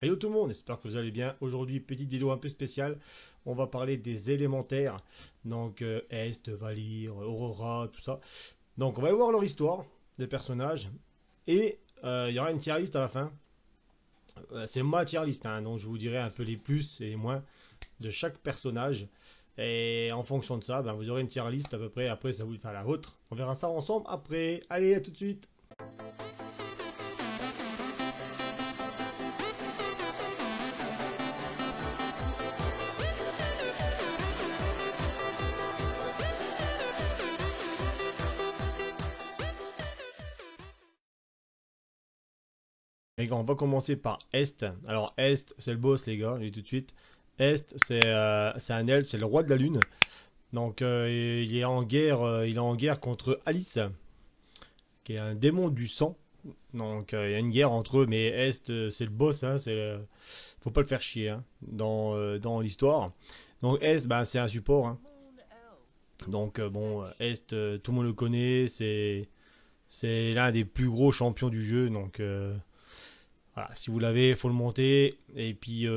Hello tout le monde, j'espère que vous allez bien. Aujourd'hui, petite vidéo un peu spéciale. On va parler des élémentaires. Donc, Est, Valir, Aurora, tout ça. Donc, on va voir leur histoire, des personnages. Et il y aura une tier list à la fin. C'est ma tier list, hein, donc je vous dirai un peu les plus et les moins de chaque personnage. Et en fonction de ça, ben, vous aurez une tier list à peu près. Après, ça vous faire la vôtre. On verra ça ensemble après. Allez, à tout de suite. Les gars, on va commencer par Est. Alors, Est, c'est le boss, les gars, je dis tout de suite. Est, c'est un elfe, c'est le roi de la lune. Donc, il est en guerre contre Alice, qui est un démon du sang. Donc, il y a une guerre entre eux, mais Est, c'est le boss, hein, faut pas le faire chier hein, dans l'histoire. Donc, Est, bah, c'est un support. Hein. Donc, bon, Est, tout le monde le connaît, c'est l'un des plus gros champions du jeu. Donc, voilà, si vous l'avez, il faut le monter. Et puis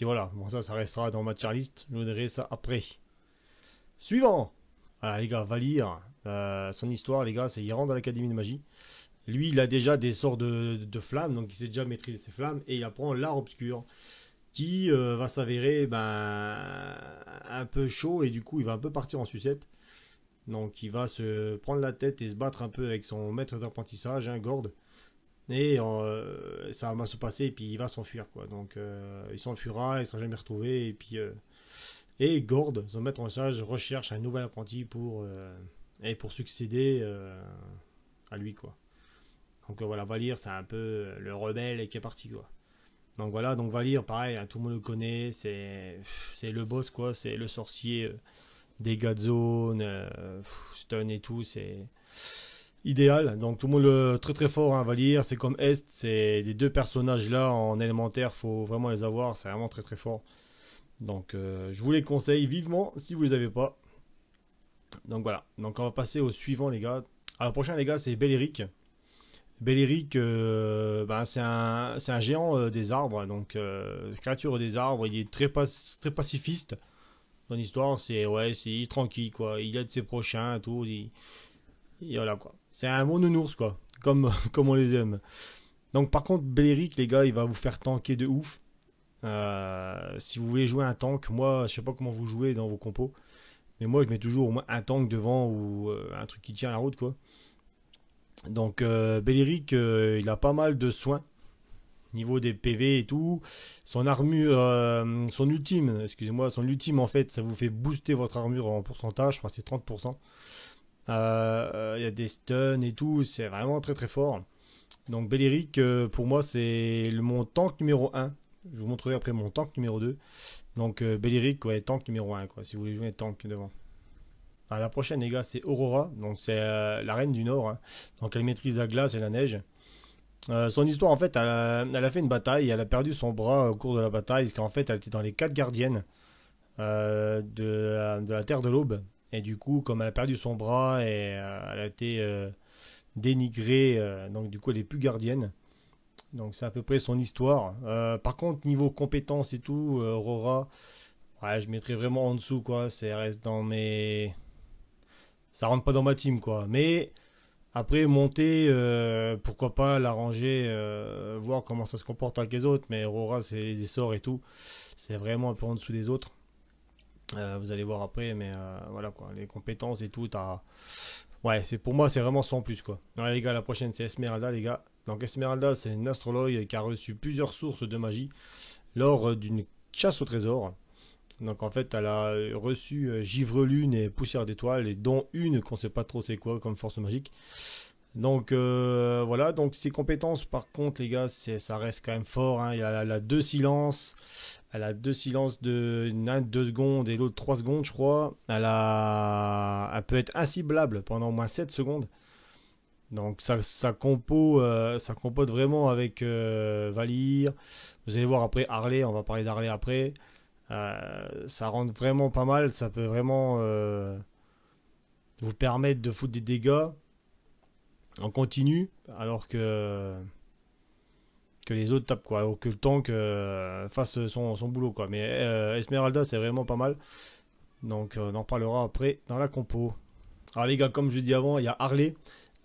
voilà, bon ça restera dans ma tier list. Je vous dirai ça après. Suivant. Voilà les gars, Valir. Son histoire les gars, c'est il rentre dans l'académie de magie. Lui, il a déjà des sorts de flammes, donc il sait déjà maîtriser ses flammes. Et il apprend l'art obscur, qui va s'avérer un peu chaud. Et du coup, il va un peu partir en sucette. Donc il va se prendre la tête et se battre un peu avec son maître d'apprentissage, hein, Gord. Et ça va se passer et puis il va s'enfuir quoi. Donc il s'enfuira, il sera jamais retrouvé et Gord, son maître en charge, recherche un nouvel apprenti pour succéder à lui quoi. Donc voilà, Valir c'est un peu le rebelle qui est parti quoi. Donc voilà, donc Valir pareil, hein, tout le monde le connaît, c'est le boss quoi, c'est le sorcier dégâts de zone, stun et tout, c'est idéal. Donc tout le monde le très très fort, hein, Valir, c'est comme Est, c'est les deux personnages là en élémentaire, faut vraiment les avoir, c'est vraiment très très fort. Donc je vous les conseille vivement si vous les avez pas. Donc voilà, donc on va passer au suivant les gars. Alors le prochain les gars c'est Beleric. Beleric, ben, c'est un géant des arbres, donc créature des arbres, il est très pacifiste. Son histoire c'est ouais, c'est tranquille quoi, il aide ses prochains, tout, et voilà quoi. C'est un bon nounours quoi, comme on les aime. Donc par contre, Beleric, les gars, il va vous faire tanker de ouf. Si vous voulez jouer un tank, moi, je sais pas comment vous jouez dans vos compos, mais moi, je mets toujours au moins un tank devant ou un truc qui tient la route, quoi. Donc Beleric, il a pas mal de soins niveau des PV et tout. Son armure, son ultime, excusez-moi, son ultime en fait, ça vous fait booster votre armure en pourcentage, je crois que c'est 30%. Il y a des stuns et tout, c'est vraiment très très fort. Donc Beleric, pour moi, c'est mon tank numéro un. Je vous montrerai après mon tank numéro 2. Donc Beleric, ouais, tank numéro un quoi, si vous voulez jouer un tank devant. Ah, la prochaine, les gars, c'est Aurora. Donc c'est la reine du Nord. Hein. Donc elle maîtrise la glace et la neige. Son histoire, en fait, elle a fait une bataille. Elle a perdu son bras au cours de la bataille. Parce qu'en fait, elle était dans les quatre gardiennes de la Terre de l'Aube. Et du coup, comme elle a perdu son bras et elle a été dénigrée, donc du coup, elle est plus gardienne. Donc c'est à peu près son histoire. Par contre, niveau compétences et tout, Aurora, ouais, je mettrais vraiment en dessous, quoi. C'est reste dans mes. Ça rentre pas dans ma team, quoi. Mais après, monter, pourquoi pas l'arranger, voir comment ça se comporte avec les autres. Mais Aurora, c'est des sorts et tout. C'est vraiment un peu en dessous des autres. Vous allez voir après, mais voilà, quoi. Les compétences et tout, t'as. Ouais, pour moi, c'est vraiment sans plus, quoi. Ouais, les gars, la prochaine, c'est Esmeralda, les gars. Donc Esmeralda, c'est une astrologue qui a reçu plusieurs sources de magie lors d'une chasse au trésor. Donc en fait, elle a reçu Givre-Lune et Poussière d'étoiles, et dont une qu'on sait pas trop c'est quoi comme force magique. Donc voilà, donc ses compétences par contre les gars, ça reste quand même fort. Hein. Elle a deux silences, elle a deux silences de l'un 2 secondes et l'autre 3 secondes je crois. Elle peut être inciblable pendant au moins 7 secondes. Donc ça compote vraiment avec Valir. Vous allez voir après Harley, on va parler d'Harley après. Ça rentre vraiment pas mal, ça peut vraiment vous permettre de foutre des dégâts en continu, alors que que les autres tapent, quoi, ou que le tank fasse son boulot, quoi. Mais Esmeralda, c'est vraiment pas mal. Donc on en parlera après dans la compo. Alors les gars, comme je dis avant, il y a Harley.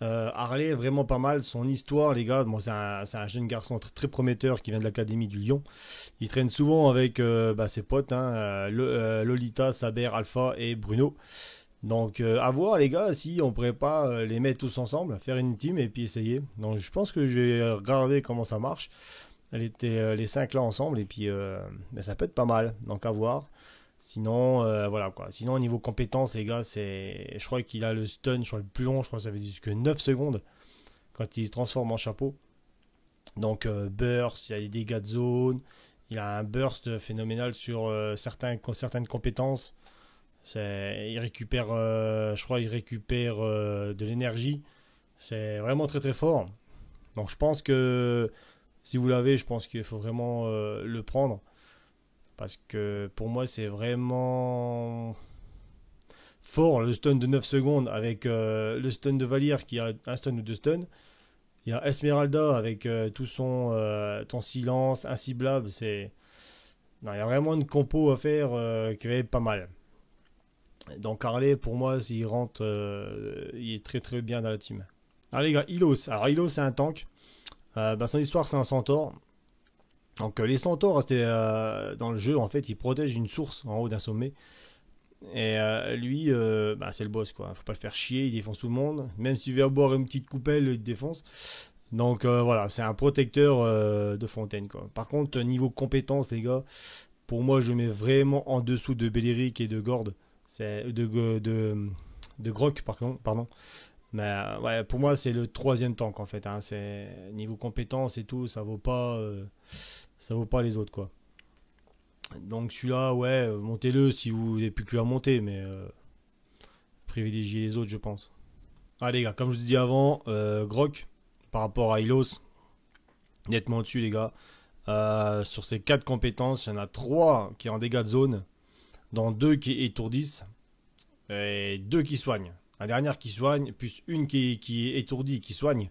Harley, vraiment pas mal. Son histoire, les gars, bon, c'est un jeune garçon très prometteur qui vient de l'académie du Lion. Il traîne souvent avec ses potes, hein, Lolita, Saber, Alpha et Bruno. Donc à voir les gars, si on pourrait pas les mettre tous ensemble, faire une team et puis essayer. Donc je pense que je vais regarder comment ça marche. Elle était les 5 là ensemble et puis ça peut être pas mal. Donc à voir. Sinon voilà quoi. Sinon au niveau compétences les gars, je crois qu'il a le stun sur le plus long, je crois que ça fait jusque 9 secondes quand il se transforme en chapeau. Donc burst, il y a des dégâts de zone, il a un burst phénoménal sur certaines compétences. Il récupère, je crois, il récupère de l'énergie. C'est vraiment très très fort. Donc je pense que si vous l'avez, je pense qu'il faut vraiment le prendre. Parce que pour moi, c'est vraiment fort le stun de 9 secondes avec le stun de Valier qui a un stun ou deux stuns. Il y a Esmeralda avec tout ton silence, inciblable. Non, il y a vraiment une compo à faire qui est pas mal. Donc Harley, pour moi, s'il rentre, il est très très bien dans la team. Alors les gars, Hylos. Alors Hylos, c'est un tank. Son histoire, c'est un centaure. Donc les centaures, dans le jeu, en fait, ils protègent une source en haut d'un sommet. Et lui, c'est le boss, quoi. Faut pas le faire chier, il défonce tout le monde. Même s'il vient boire une petite coupelle, il te défonce. Donc voilà, c'est un protecteur de fontaine, quoi. Par contre, niveau compétences, les gars, pour moi, je mets vraiment en dessous de Belleric et de Gord. C'est de Grok, pardon. Mais ouais, pour moi, c'est le troisième tank en fait, hein. C'est niveau compétences et tout, ça vaut pas les autres quoi. Donc celui-là, ouais, montez-le si vous n'avez plus que lui à monter, mais privilégiez les autres, je pense. Ah les gars, comme je vous ai dit avant, Grok par rapport à Hylos, nettement dessus les gars. Sur ces 4 compétences, il y en a 3 qui ont dégâts de zone, dont 2 qui étourdissent et 2 qui soignent. La dernière qui soigne, plus une qui est étourdie, qui soigne.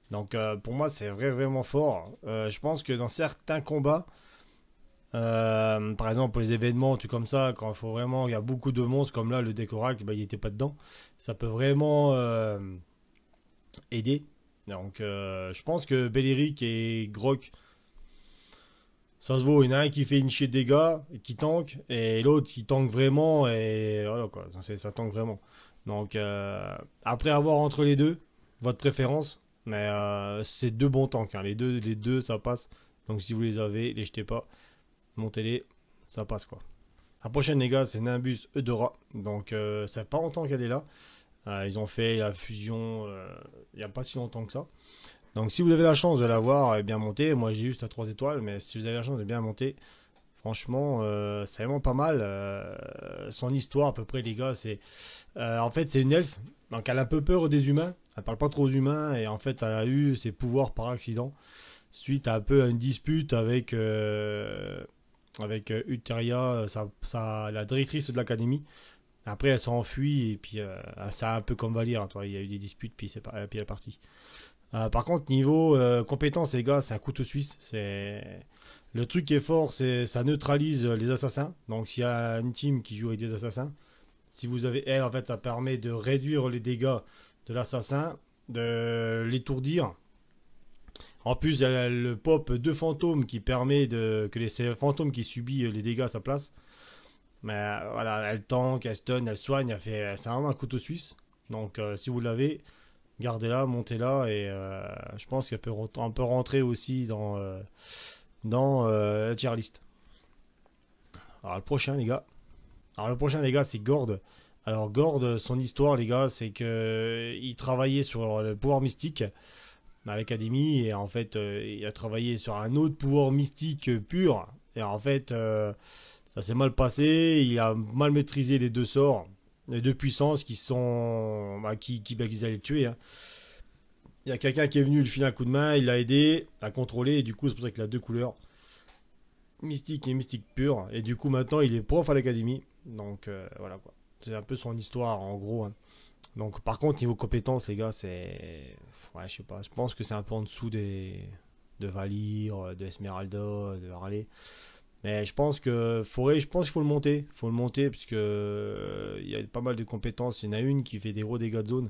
Donc pour moi, c'est vraiment fort. Je pense que dans certains combats, par exemple pour les événements, tout comme ça, quand il y a beaucoup de monstres, comme là, le Décoracle, il n'était pas dedans. Ça peut vraiment aider. Donc je pense que Belleric et Grok, ça se vaut. Il y en a un qui fait une chier de dégâts, qui tank, et l'autre qui tank vraiment, et voilà quoi, ça tank vraiment. Donc, après avoir entre les deux, votre préférence, mais c'est deux bons tanks, hein. Les deux, ça passe. Donc, si vous les avez, les jetez pas, montez-les, ça passe quoi. La prochaine, les gars, c'est Nimbus Eudora. Donc, ça fait pas longtemps qu'elle est là. Ils ont fait la fusion il n'y a pas si longtemps que ça. Donc, si vous avez la chance de la voir bien montée, moi j'ai juste à 3 étoiles, mais si vous avez la chance de bien monter, franchement, c'est vraiment pas mal. Son histoire, à peu près, les gars, en fait, c'est une elfe. Donc, elle a un peu peur des humains. Elle parle pas trop aux humains. Et en fait, elle a eu ses pouvoirs par accident. Suite à un peu à une dispute avec Uteria, la directrice de l'académie. Après, elle s'est enfuie. Et puis, c'est un peu comme Valir, hein, toi. Il y a eu des disputes. Puis elle est partie. Par contre, niveau compétences, les gars, c'est un couteau suisse. Le truc qui est fort, c'est ça neutralise les assassins. Donc, s'il y a une team qui joue avec des assassins, si vous avez elle, en fait, ça permet de réduire les dégâts de l'assassin, de l'étourdir. En plus, il y a le pop de fantôme qui permet c'est le fantôme qui subit les dégâts à sa place. Mais voilà, elle tank, elle stun, elle soigne, c'est vraiment un couteau suisse. Donc, si vous l'avez, gardez-la, montez-la et je pense qu'elle peut rentrer aussi dans la tier list. Alors le prochain les gars, c'est Gord. Alors Gord, son histoire les gars, c'est que il travaillait sur le pouvoir mystique à l'académie et en fait il a travaillé sur un autre pouvoir mystique pur et en fait ça s'est mal passé, il a mal maîtrisé les deux sorts, les deux puissances qui qu'ils allaient le tuer, hein. Il y a quelqu'un qui est venu lui filer un coup de main, il l'a aidé à contrôler et du coup c'est pour ça qu'il a deux couleurs, mystique et mystique pur, et du coup maintenant il est prof à l'académie. Donc voilà quoi. C'est un peu son histoire en gros, hein. Donc par contre niveau compétences les gars, c'est, ouais, je sais pas, je pense que c'est un peu en dessous de Valir, de Esmeralda, de Harley. Mais je pense qu'il faut le monter. Il faut le monter parce que il y a pas mal de compétences. Il y en a une qui fait des gros dégâts de zone.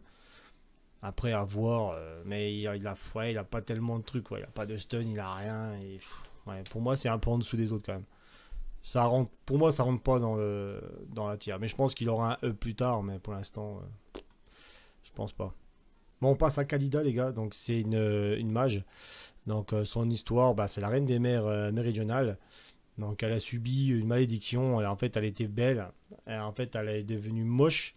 Après, à voir. Mais ouais, il a pas tellement de trucs. Ouais. Il a pas de stun, il a rien. Ouais, pour moi, c'est un peu en dessous des autres quand même. Pour moi, ça rentre pas dans la tier. Mais je pense qu'il aura un E plus tard. Mais pour l'instant, je pense pas. Bon, on passe à Kalida, les gars. Donc, c'est une mage. Donc, son histoire, bah, c'est la reine des mers méridionales. Donc, elle a subi une malédiction. En fait, elle était belle. Et en fait, elle est devenue moche.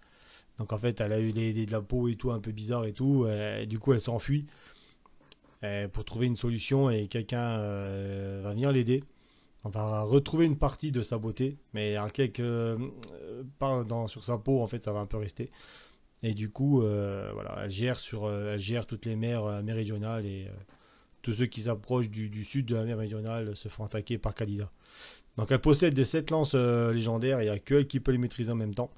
Donc, en fait, elle a eu de la peau et tout, un peu bizarre et tout. Et du coup, elle s'enfuit pour trouver une solution. Et quelqu'un va venir l'aider. On va retrouver une partie de sa beauté. Mais il y a sur sa peau, en fait, ça va un peu rester. Et du coup, voilà, elle gère toutes les mers méridionales. Et tous ceux qui s'approchent du sud de la mer méridionale se font attaquer par Kalida. Donc elle possède des 7 lances légendaires, il n'y a que elle qui peut les maîtriser en même temps.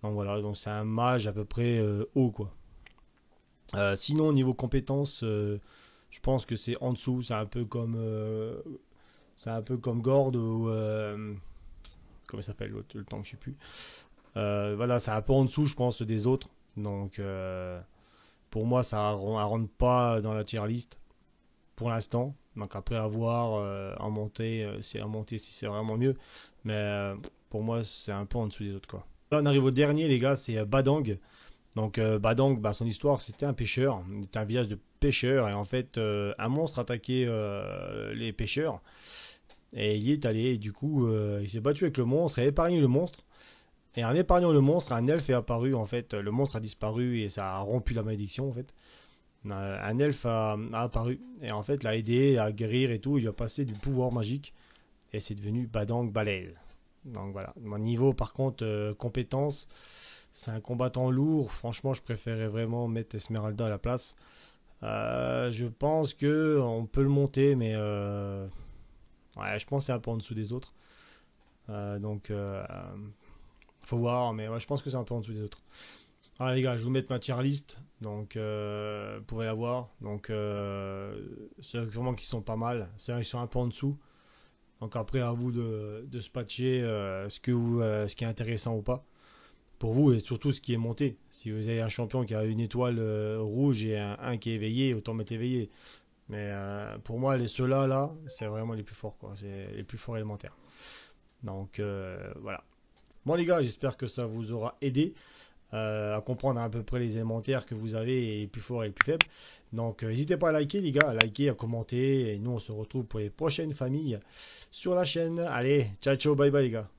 Donc voilà, donc c'est un mage à peu près haut quoi. Sinon niveau compétences, je pense que c'est en dessous, c'est un peu comme Gord ou comment il s'appelle l'autre, le temps que je sais plus. Voilà, c'est un peu en dessous je pense des autres. Donc pour moi ça rentre pas dans la tier list pour l'instant. Donc après avoir en monter si c'est vraiment mieux. Mais pour moi c'est un peu en dessous des autres quoi. Là on arrive au dernier les gars, c'est Badang. Donc Badang, bah, son histoire c'était un pêcheur, c'était un village de pêcheurs et en fait un monstre attaquait les pêcheurs et il y est allé et du coup il s'est battu avec le monstre et a épargné le monstre. Et en épargnant le monstre, un elfe est apparu en fait, le monstre a disparu et ça a rompu la malédiction en fait. Un elfe a apparu et en fait l'a aidé à guérir et tout. Il a passé du pouvoir magique et c'est devenu Badang Balel. Donc voilà. Mon niveau par contre, compétence, c'est un combattant lourd. Franchement, je préférais vraiment mettre Esmeralda à la place. Je pense que on peut le monter, mais ouais, je pense que c'est un peu en dessous des autres. Donc, faut voir, mais ouais, je pense que c'est un peu en dessous des autres. Ah les gars, je vous mets ma tier list, donc vous pouvez la voir. Donc c'est vraiment qui sont pas mal, c'est ils sont un peu en dessous. Donc après à vous de se patcher ce qui est intéressant ou pas pour vous et surtout ce qui est monté. Si vous avez un champion qui a une étoile rouge et un qui est éveillé, autant mettre éveillé. Mais pour moi ceux-là là, c'est vraiment les plus forts quoi, c'est les plus forts élémentaires. Donc voilà. Bon les gars, j'espère que ça vous aura aidé à comprendre à peu près les élémentaires que vous avez, et les plus forts et les plus faibles. Donc n'hésitez pas à liker les gars, à liker, à commenter. Et nous on se retrouve pour les prochaines familles sur la chaîne. Allez, ciao ciao, bye bye les gars.